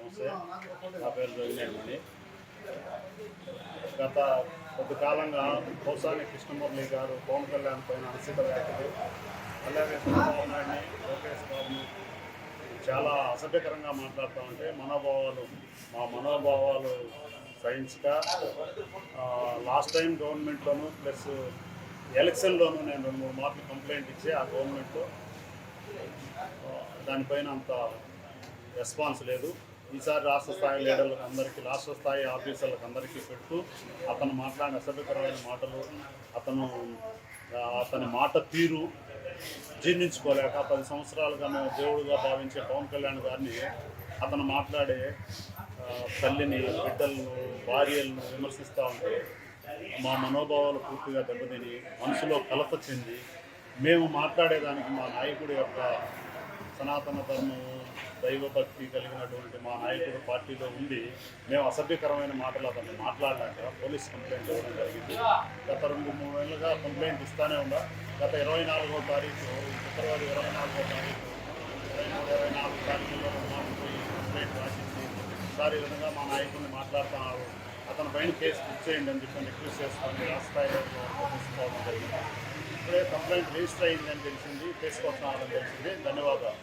నమస్తే. నా పేరు జోగినేని. గత కొద్ది కాలంగా పోసాని కృష్ణమురళి గారు పవన్ కళ్యాణ్ పైన అనుచిత వ్యాఖ్యలు, అలాగే చంద్రబాబు నాయుడిని, లోకేష్ బాబుని చాలా అసభ్యకరంగా మాట్లాడుతూ ఉంటే మా మనోభావాలు సహించక లాస్ట్ టైం గవర్నమెంట్లోనూ ప్లస్ ఎలక్షన్లోనూ నేను 2-3 మార్లు కంప్లైంట్ ఇచ్చి ఆ గవర్నమెంట్లో దానిపైన అంత రెస్పాన్స్ లేదు. ఈసారి రాష్ట్ర స్థాయి లీడర్లకు అందరికీ, రాష్ట్ర స్థాయి ఆఫీసర్లకు అందరికీ పెడుతూ అతను మాట్లాడిన అసభ్యకరమైన మాటలు, అతని మాట తీరు జీర్ణించుకోలేక 10 సంవత్సరాలుగా మేము దేవుడుగా భావించే పవన్ కళ్యాణ్ గారిని అతను మాట్లాడే తల్లిని, బిడ్డలను, భార్యలను విమర్శిస్తూ ఉంటే మా మనోభావాలు పూర్తిగా దెబ్బతిని మనసులో కలత చెంది మేము మాట్లాడేదానికి మా నాయకుడి యొక్క సనాతన ధర్మం, దైవభక్తి కలిగినటువంటి మా నాయకుడు పార్టీలో ఉండి మేము అసభ్యకరమైన మాటలు అతను మాట్లాడలేక పోలీస్ కంప్లైంట్ ఇవ్వడం జరిగింది. గత 2-3 నెలలుగా కంప్లైంట్ ఇస్తూనే ఉందా. గత 24వ తారీఖు, ఫిబ్రవరి 24వ తారీఖు, 23-24 తారీఖుల్లో పోయి కంప్లైంట్ రాసింది. ఈసారి ఈ విధంగా మా నాయకుడిని మాట్లాడుతున్నారు, అతని పైన కేసు బుక్ చేయండి అని చెప్పి రిక్వెస్ట్ చేసుకొని రాష్ట్రాయిలో తీసుకోవడం జరిగింది. ఇప్పుడే కంప్లైంట్ రిజిస్టర్ అయిందని తెలిసింది, కేసు కోసం తెలిసింది. ధన్యవాదాలు.